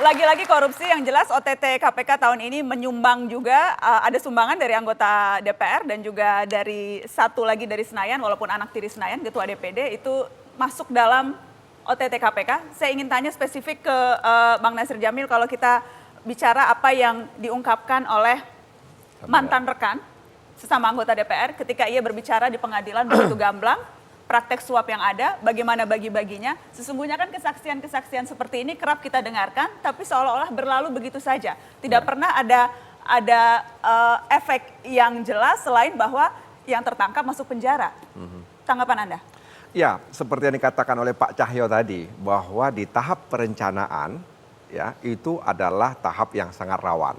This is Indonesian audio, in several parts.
Lagi-lagi korupsi yang jelas OTT KPK tahun ini menyumbang juga ada sumbangan dari anggota DPR dan juga dari satu lagi dari Senayan walaupun anak tiri Senayan ketua DPD itu masuk dalam OTT KPK. Saya ingin tanya spesifik ke Bang Nasir Jamil kalau kita bicara apa yang diungkapkan oleh mantan rekan sesama anggota DPR ketika ia berbicara di pengadilan begitu gamblang. Praktek suap yang ada, bagaimana bagi-baginya. Sesungguhnya kan kesaksian-kesaksian seperti ini kerap kita dengarkan, tapi seolah-olah berlalu begitu saja. Tidak pernah ada efek yang jelas selain bahwa yang tertangkap masuk penjara. Tanggapan Anda? Ya, seperti yang dikatakan oleh Pak Cahyo tadi, bahwa di tahap perencanaan, ya itu adalah tahap yang sangat rawan.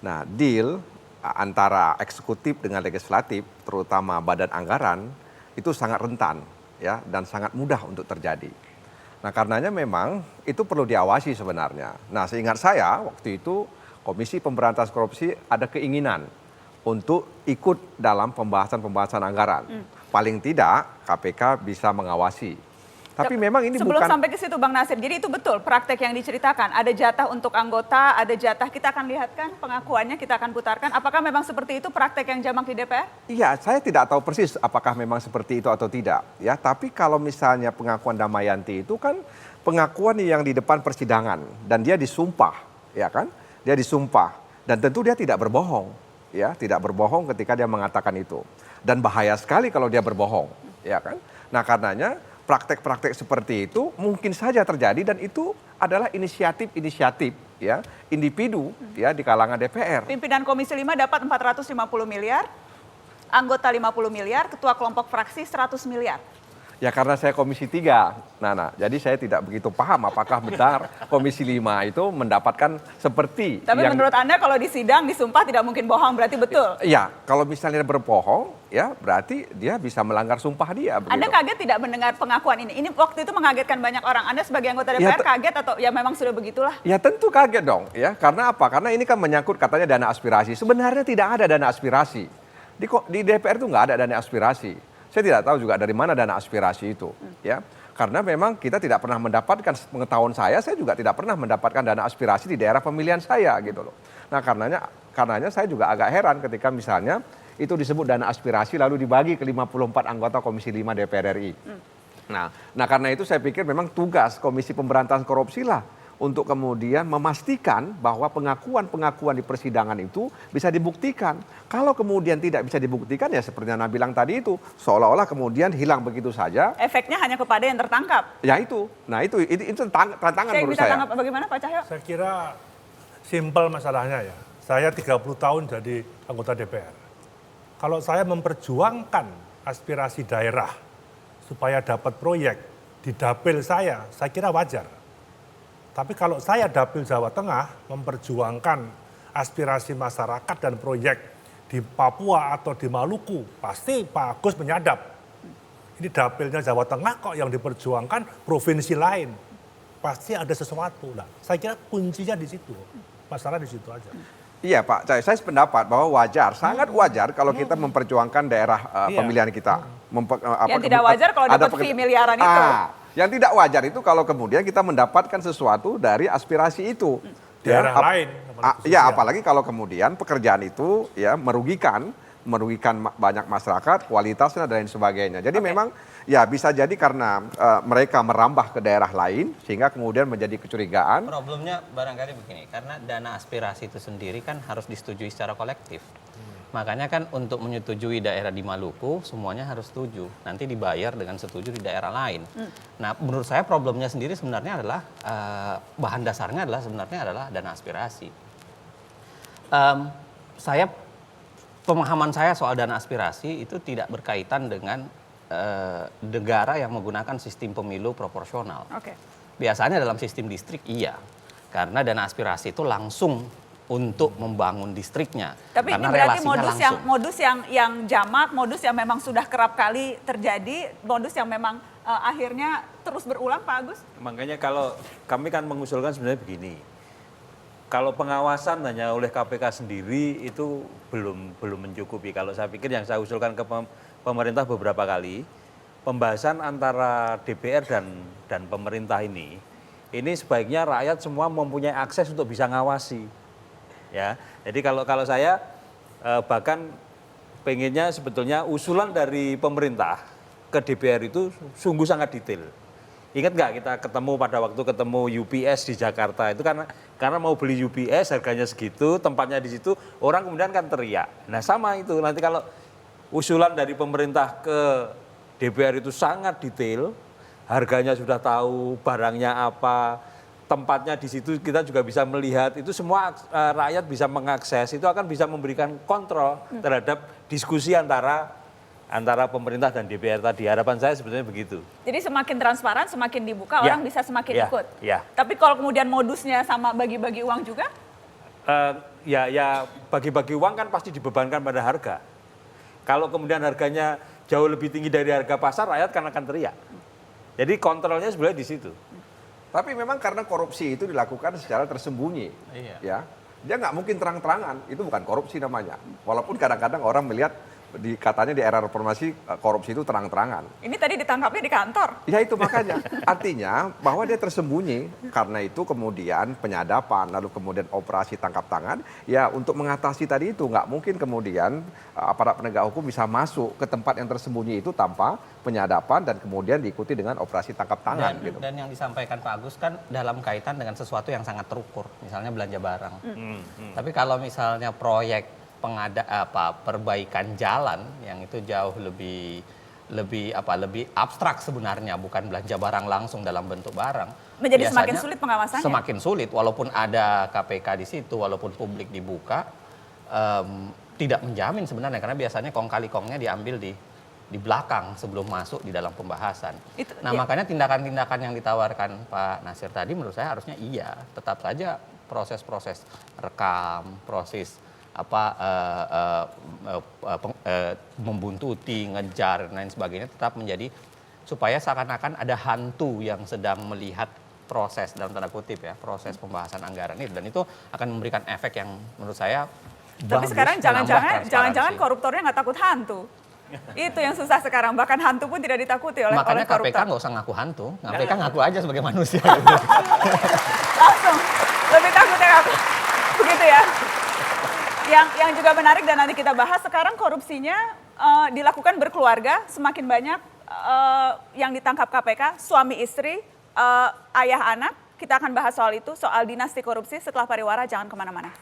Nah, deal antara eksekutif dengan legislatif, terutama badan anggaran, itu sangat rentan ya dan sangat mudah untuk terjadi. Nah karenanya memang itu perlu diawasi sebenarnya. Nah seingat saya waktu itu Komisi Pemberantasan Korupsi ada keinginan untuk ikut dalam pembahasan anggaran. Paling tidak KPK bisa mengawasi. Tapi memang ini sebelum bukan... sampai ke situ Bang Nasir, jadi itu betul praktek yang diceritakan. Ada jatah untuk anggota, ada jatah, kita akan lihat kan pengakuannya, kita akan putarkan. Apakah memang seperti itu praktek yang jamak di DPR? Iya, saya tidak tahu persis apakah memang seperti itu atau tidak. Ya, tapi kalau misalnya pengakuan Damayanti itu kan pengakuan yang di depan persidangan dan dia disumpah, ya kan? Dia disumpah dan tentu dia tidak berbohong, ya, tidak berbohong ketika dia mengatakan itu. Dan bahaya sekali kalau dia berbohong, ya kan? Nah, karenanya praktek-praktek seperti itu mungkin saja terjadi dan itu adalah inisiatif ya individu ya di kalangan DPR. Pimpinan Komisi 5 dapat 450 miliar, anggota 50 miliar, ketua kelompok fraksi 100 miliar. Ya karena saya Komisi 3, Nana, jadi saya tidak begitu paham apakah benar Komisi 5 itu mendapatkan seperti Tapi yang... menurut Anda kalau di sidang, disumpah tidak mungkin bohong, berarti betul? Ya, kalau misalnya berbohong, ya berarti dia bisa melanggar sumpah dia. Begitu. Anda kaget tidak mendengar pengakuan ini? Ini waktu itu mengagetkan banyak orang. Anda sebagai anggota DPR kaget atau ya memang sudah begitulah? Ya tentu kaget dong, ya. Karena apa? Karena ini kan menyangkut katanya dana aspirasi. Sebenarnya tidak ada dana aspirasi. Di DPR itu nggak ada dana aspirasi. Saya tidak tahu juga dari mana dana aspirasi itu, ya. Karena memang kita tidak pernah mendapatkan, pengetahuan saya juga tidak pernah mendapatkan dana aspirasi di daerah pemilihan saya gitu loh. Nah karenanya saya juga agak heran ketika misalnya itu disebut dana aspirasi lalu dibagi ke 54 anggota Komisi 5 DPR RI. Nah karena itu saya pikir memang tugas Komisi Pemberantasan Korupsi lah untuk kemudian memastikan bahwa pengakuan-pengakuan di persidangan itu bisa dibuktikan. Kalau kemudian tidak bisa dibuktikan ya seperti yang Anda bilang tadi itu seolah-olah kemudian hilang begitu saja. Efeknya hanya kepada yang tertangkap. Ya itu. Nah itu tantangan menurut saya. Bagaimana Pak Cahyo? Saya kira simpel masalahnya ya. Saya 30 tahun jadi anggota DPR. Kalau saya memperjuangkan aspirasi daerah supaya dapat proyek di dapil saya kira wajar. Tapi kalau saya dapil Jawa Tengah memperjuangkan aspirasi masyarakat dan proyek di Papua atau di Maluku, pasti Pak Agus menyadap. Ini dapilnya Jawa Tengah kok yang diperjuangkan provinsi lain. Pasti ada sesuatu. Nah, saya kira kuncinya di situ. Masalah di situ aja. Iya Pak, saya sependapat bahwa wajar, sangat wajar kalau kita memperjuangkan daerah pemilihan kita. Yang tidak wajar kalau dapat fee miliaran itu. Yang tidak wajar itu kalau kemudian kita mendapatkan sesuatu dari aspirasi itu. Daerah lain. Ya, apalagi kalau kemudian pekerjaan itu ya merugikan banyak masyarakat, kualitasnya dan lain sebagainya. Jadi memang ya bisa jadi karena mereka merambah ke daerah lain sehingga kemudian menjadi kecurigaan. Problemnya barangkali begini, karena dana aspirasi itu sendiri kan harus disetujui secara kolektif. Makanya kan untuk menyetujui daerah di Maluku semuanya harus setuju. Nanti dibayar dengan setuju di daerah lain. Nah menurut saya problemnya sendiri sebenarnya adalah bahan dasarnya adalah dana aspirasi. Pemahaman saya soal dana aspirasi itu tidak berkaitan dengan negara yang menggunakan sistem pemilu proporsional. Biasanya dalam sistem distrik iya, karena dana aspirasi itu langsung untuk membangun distriknya. Tapi ini berarti modus yang jamak, modus yang memang sudah kerap kali terjadi, modus yang memang akhirnya terus berulang, Pak Agus? Makanya kalau kami kan mengusulkan sebenarnya begini, kalau pengawasan hanya oleh KPK sendiri itu belum mencukupi. Kalau saya pikir yang saya usulkan ke pemerintah beberapa kali, pembahasan antara DPR dan pemerintah ini ini sebaiknya rakyat semua mempunyai akses untuk bisa ngawasi. Ya, jadi kalau saya bahkan pengennya sebetulnya usulan dari pemerintah ke DPR itu sungguh sangat detail. Ingat nggak kita pada waktu ketemu UPS di Jakarta itu karena mau beli UPS harganya segitu, tempatnya di situ, orang kemudian kan teriak. Nah sama itu nanti kalau usulan dari pemerintah ke DPR itu sangat detail, harganya sudah tahu, barangnya apa, tempatnya di situ kita juga bisa melihat, itu semua rakyat bisa mengakses, itu akan bisa memberikan kontrol terhadap diskusi antara pemerintah dan DPR tadi. Harapan saya sebetulnya begitu. Jadi semakin transparan, semakin dibuka, Ya. orang bisa semakin Ya. ikut. Ya. Tapi kalau kemudian modusnya sama bagi-bagi uang juga? Ya bagi-bagi uang kan pasti dibebankan pada harga. Kalau kemudian harganya jauh lebih tinggi dari harga pasar, rakyat kan akan teriak. Jadi kontrolnya sebenarnya di situ. Tapi memang karena korupsi itu dilakukan secara tersembunyi, ya. Dia nggak mungkin terang-terangan, itu bukan korupsi namanya. Walaupun kadang-kadang orang melihat katanya di era reformasi korupsi itu terang-terangan. Ini tadi ditangkapnya di kantor. Ya itu makanya, artinya bahwa dia tersembunyi, karena itu kemudian penyadapan, lalu kemudian operasi tangkap tangan, ya untuk mengatasi tadi itu nggak mungkin kemudian aparat penegak hukum bisa masuk ke tempat yang tersembunyi itu tanpa penyadapan dan kemudian diikuti dengan operasi tangkap tangan. Gitu. Dan yang disampaikan Pak Agus kan dalam kaitan dengan sesuatu yang sangat terukur, misalnya belanja barang. Tapi kalau misalnya proyek perbaikan jalan yang itu jauh lebih abstrak sebenarnya, bukan belanja barang langsung dalam bentuk barang. Menjadi semakin Biasanya sulit pengawasannya. Semakin sulit, walaupun ada KPK di situ, walaupun publik dibuka, tidak menjamin sebenarnya karena biasanya kong kali kongnya diambil di belakang sebelum masuk di dalam pembahasan. Makanya tindakan-tindakan yang ditawarkan Pak Nasir tadi menurut saya harusnya tetap saja proses-proses rekam, proses membuntuti, ngejar dan lain sebagainya tetap menjadi supaya seakan-akan ada hantu yang sedang melihat proses dalam tanda kutip ya, proses pembahasan anggaran itu, dan itu akan memberikan efek yang menurut saya Tapi bagus, sekarang menambah jangan-jangan transparansi. koruptornya nggak takut hantu. Itu yang susah sekarang, bahkan hantu pun tidak ditakuti oleh Makanya KPK koruptor. nggak usah ngaku hantu, KPK ngaku aja sebagai manusia. Langsung, lebih takut ya aku. Begitu ya. Yang juga menarik dan nanti kita bahas, sekarang korupsinya dilakukan berkeluarga, semakin banyak yang ditangkap KPK, suami istri, ayah anak. Kita akan bahas soal itu, soal dinasti korupsi setelah pariwara, jangan kemana-mana.